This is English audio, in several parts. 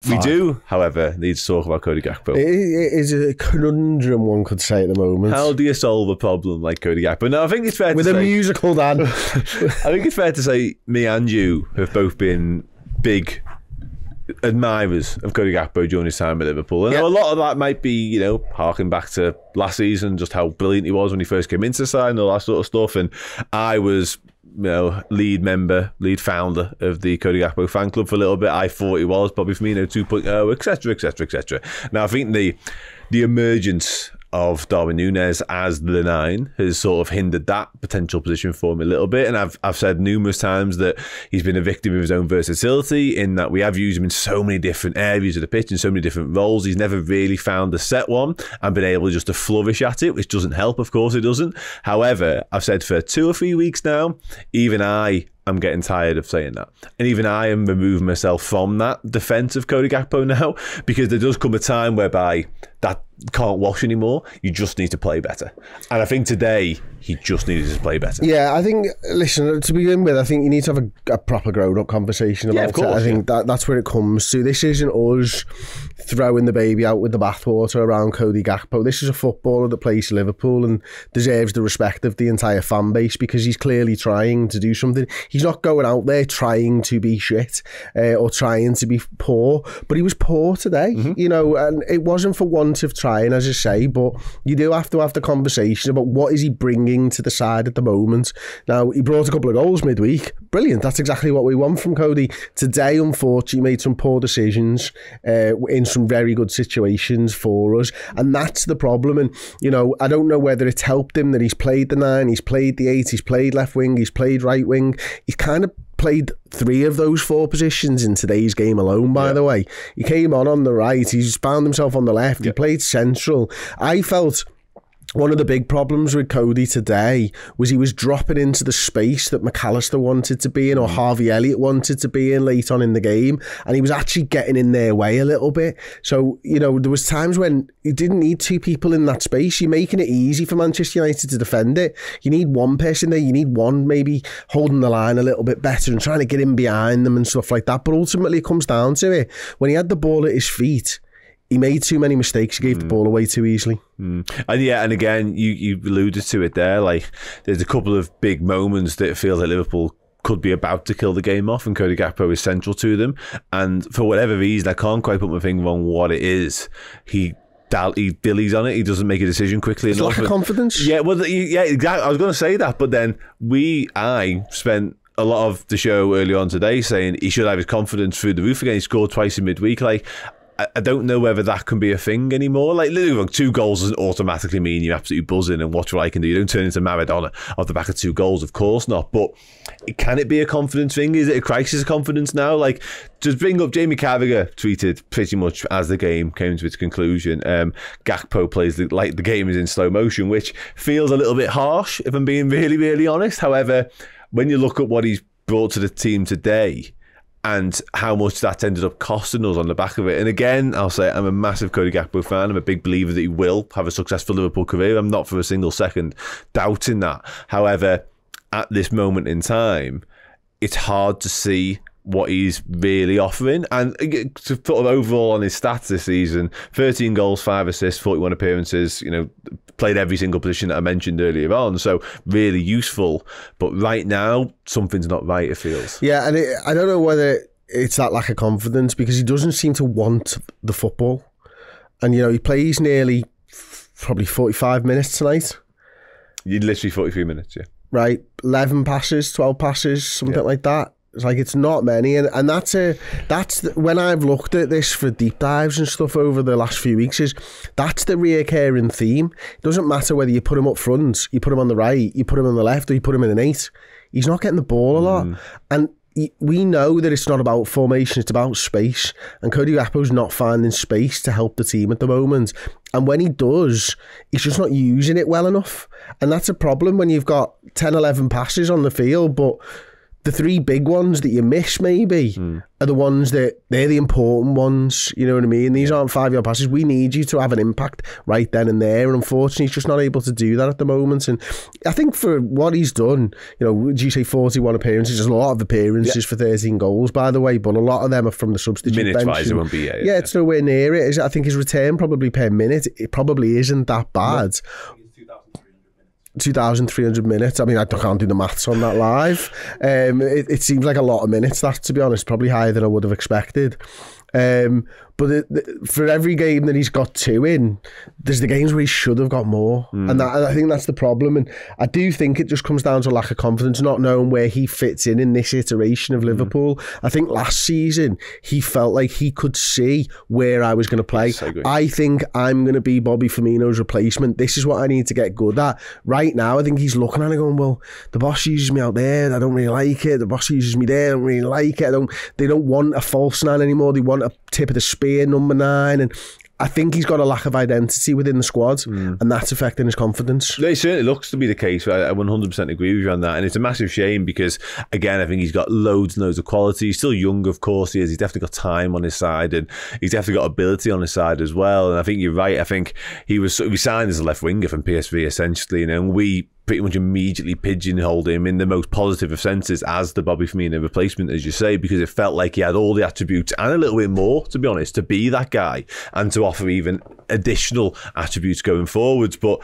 We do, however, need to talk about Cody Gakpo. It is a conundrum, one could say, at the moment. How do you solve a problem like Cody Gakpo? No, I think it's fair with to a say... musical, Dan. I think it's fair to say me and you have both been big admirers of Cody Gakpo during his time at Liverpool. And a lot of that might be, you know, harking back to last season, just how brilliant he was when he first came into the side and all that sort of stuff. And I was... you know, lead founder of the Cody Gakpo fan club for a little bit. I thought he was Bobby Firmino 2.0, etc, etc, etc. Now, I think the emergence of Darwin Núñez as the 9 has sort of hindered that potential position for him a little bit. And I've said numerous times that he's been a victim of his own versatility, in that we have used him in so many different areas of the pitch, in so many different roles. He's never really found the set one and been able just to flourish at it, which doesn't help, of course it doesn't. However, I've said for 2 or 3 weeks now, even I'm getting tired of saying that. And even I am removing myself from that defence of Cody Gakpo now, because there does come a time whereby that can't wash anymore. You just need to play better. And I think today, he just needed to play better. Yeah, I think, listen, to begin with, I think you need to have a proper grown-up conversation about it. I think that's where it comes to. This isn't us throwing the baby out with the bathwater around Cody Gakpo. This is a footballer that plays for Liverpool and deserves the respect of the entire fan base, because he's clearly trying to do something. He's not going out there trying to be shit or trying to be poor, but he was poor today, you know, and it wasn't for want of trying, as I say, but you do have to have the conversation about what is he bringing to the side at the moment. Now, he brought a couple of goals midweek. Brilliant. That's exactly what we want from Cody. Today, unfortunately, made some poor decisions in some very good situations for us, and that's the problem. And, you know, I don't know whether it's helped him that he's played the 9, he's played the 8, he's played left wing, he's played right wing. He's kind of played 3 of those 4 positions in today's game alone, by the way. He came on the right, he's found himself on the left, he played central. I felt one of the big problems with Cody today was he was dropping into the space that McAllister wanted to be in, or Harvey Elliott wanted to be in late on in the game, and he was actually getting in their way a little bit. So, you know, there was times when you didn't need 2 people in that space. You're making it easy for Manchester United to defend it. You need one person there, you need one maybe holding the line a little bit better and trying to get in behind them and stuff like that. But ultimately it comes down to it. When he had the ball at his feet, he made too many mistakes. He gave the ball away too easily. And yeah, and again, you alluded to it there. Like, there's a couple of big moments that it feels like Liverpool could be about to kill the game off, and Cody Gakpo is central to them. And for whatever reason, I can't quite put my finger on what it is. He billies on it. He doesn't make a decision quickly enough. Lack of confidence. Yeah, well, yeah, exactly. I was going to say that, but then I spent a lot of the show early on today saying he should have his confidence through the roof again. He scored twice in midweek. Like, I don't know whether that can be a thing anymore. Like, literally, 2 goals doesn't automatically mean you're absolutely buzzing and watch what I can do. You don't turn into Maradona off the back of 2 goals, of course not. But can it be a confidence thing? Is it a crisis of confidence now? Like, just bring up, Jamie Carragher tweeted pretty much as the game came to its conclusion, Gakpo plays like the game is in slow motion, which feels a little bit harsh, if I'm being really, really honest. However, when you look at what he's brought to the team today, and how much that ended up costing us on the back of it. And again, I'll say I'm a massive Cody Gakpo fan. I'm a big believer that he will have a successful Liverpool career. I'm not for a single second doubting that. However, at this moment in time, it's hard to see what he's really offering. And to put overall on his stats this season, 13 goals, 5 assists, 41 appearances, you know, played every single position that I mentioned earlier on. So really useful. But right now, something's not right, it feels. Yeah, and I don't know whether it's that lack of confidence, because he doesn't seem to want the football. And, you know, he plays nearly probably 45 minutes tonight. You'd literally 43 minutes, yeah. Right, 11 passes, 12 passes, something like that. It's like, it's not many, and that's when I've looked at this for deep dives and stuff over the last few weeks, that's the reoccurring theme. It doesn't matter whether you put him up front, you put him on the right, you put him on the left, or you put him in an 8. He's not getting the ball a lot, and we know that it's not about formation, it's about space, and Cody Gakpo's not finding space to help the team at the moment. And when he does, he's just not using it well enough, and that's a problem when you've got 10, 11 passes on the field, but the three big ones that you miss maybe are the ones that they're the important ones, you know what I mean? These aren't 5-yard passes. We need you to have an impact right then and there, and unfortunately he's just not able to do that at the moment. And I think for what he's done, you know, would you say 41 appearances? There's a lot of appearances for 13 goals, by the way, but a lot of them are from the substitute bench. Minutes-wise, it won't be, it's nowhere near it. I think his return probably per minute, it probably isn't that bad. 2,300 minutes. I mean, I can't do the maths on that live. It seems like a lot of minutes, that, to be honest, probably higher than I would have expected. But for every game that he's got 2 in, there's the games where he should have got more. And I think that's the problem. And I do think it just comes down to a lack of confidence, not knowing where he fits in this iteration of Liverpool. I think last season, he felt like he could see where I was going to play. I think I'm going to be Bobby Firmino's replacement. This is what I need to get good at. Right now, I think he's looking at it going, well, the boss uses me out there, I don't really like it. The boss uses me there, I don't really like it. They don't want a false 9 anymore. They want a tip of the spear number 9, and I think he's got a lack of identity within the squad, and that's affecting his confidence. It certainly looks to be the case. I 100% agree with you on that, and it's a massive shame because, again, I think he's got loads and loads of quality. He's still young, of course he is. He's definitely got time on his side, and he's definitely got ability on his side as well. And I think you're right. I think we signed as a left winger from PSV, essentially, and we pretty much immediately pigeonholed him in the most positive of senses as the Bobby Firmino replacement, as you say, because it felt like he had all the attributes and a little bit more, to be honest, to be that guy and to offer even additional attributes going forwards. But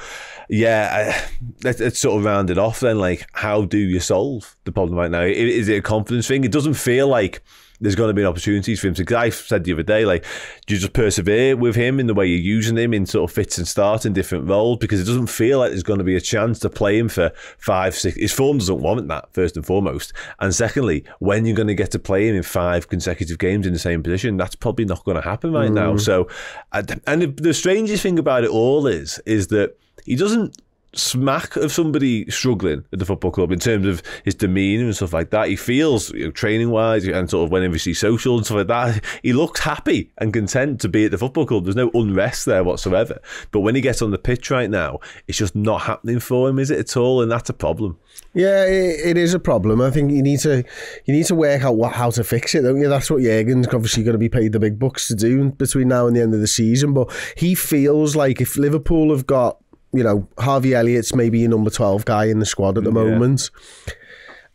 yeah, let's sort of round it off then. Like, how do you solve the problem right now? Is it a confidence thing? It doesn't feel like there's going to be opportunities for him. Because I said the other day, like, do you just persevere with him in the way you're using him in sort of fits and starts in different roles? Because it doesn't feel like there's going to be a chance to play him for 5, 6. His form doesn't warrant that, first and foremost. And secondly, when you're going to get to play him in 5 consecutive games in the same position, that's probably not going to happen right now. So, and the strangest thing about it all is that he doesn't smack of somebody struggling at the football club in terms of his demeanour and stuff like that. He feels, you know, training wise and sort of whenever you see social and stuff like that, he looks happy and content to be at the football club. There's no unrest there whatsoever. But when he gets on the pitch right now, it's just not happening for him, is it at all? And that's a problem. Yeah, it is a problem. I think you need to work out how to fix it, don't you? That's what Jurgen's obviously going to be paid the big bucks to do between now and the end of the season. But he feels like if Liverpool have got, you know, Harvey Elliott's maybe your number 12 guy in the squad at the moment.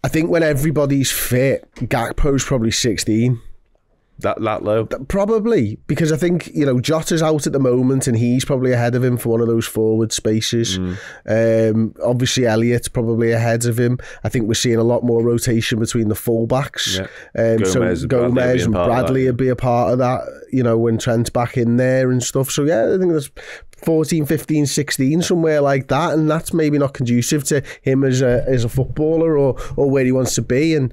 I think when everybody's fit, Gakpo's probably 16. That low? Probably, because I think, you know, Jota's out at the moment and he's probably ahead of him for one of those forward spaces. Obviously, Elliott's probably ahead of him. I think we're seeing a lot more rotation between the fullbacks. So Gomez and Bradley would be a part of that, you know, when Trent's back in there and stuff. So, yeah, I think there's 14, 15, 16, somewhere like that, and that's maybe not conducive to him as a footballer or where he wants to be. And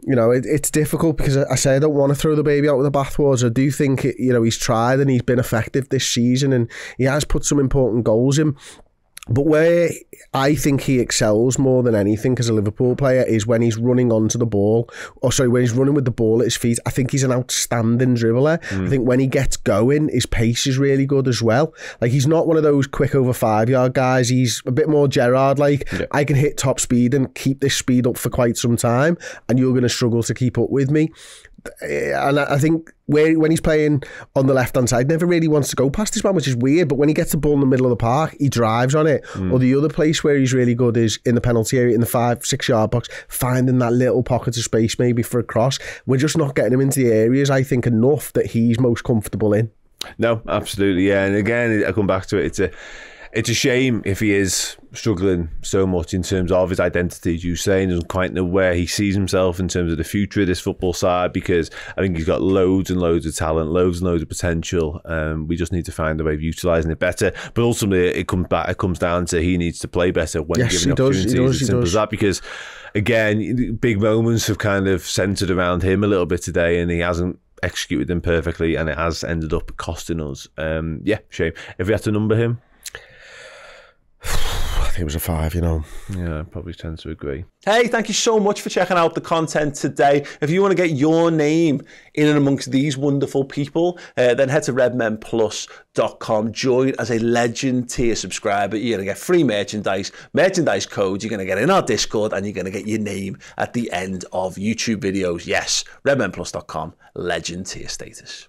you know, it's difficult because I say I don't want to throw the baby out with the bathwater. I do think you know, he's tried and he's been effective this season, and he has put some important goals in. But where I think he excels more than anything as a Liverpool player is when he's running onto the ball, when he's running with the ball at his feet. I think he's an outstanding dribbler. I think when he gets going, his pace is really good as well. Like, he's not one of those quick over 5-yard guys. He's a bit more Gerrard-like. I can hit top speed and keep this speed up for quite some time, and you're going to struggle to keep up with me. And I think when he's playing on the left-hand side, never really wants to go past this man, which is weird, but when he gets the ball in the middle of the park, he drives on it. Or the other place where he's really good is in the penalty area, in the 5-6 yard box, finding that little pocket of space maybe for a cross. We're just not getting him into the areas, I think, enough that he's most comfortable in. No, absolutely, yeah. And again, I come back to it, it's a shame if he is struggling so much in terms of his identity, as you say, and doesn't quite know where he sees himself in terms of the future of this football side, because I think he's got loads and loads of talent, loads and loads of potential. We just need to find a way of utilising it better. But ultimately, it comes down to he needs to play better when given opportunities. As simple as that, because again, big moments have kind of centred around him a little bit today, and he hasn't executed them perfectly, and it has ended up costing us. Yeah, shame. If we had to number him, think it was a 5, you know. Yeah, I probably tend to agree. Hey, thank you so much for checking out the content today. If you want to get your name in and amongst these wonderful people, then head to redmenplus.com. Join as a Legend tier subscriber. You're going to get free merchandise codes. You're going to get in our Discord, and you're going to get your name at the end of YouTube videos. Yes, redmenplus.com, Legend tier status.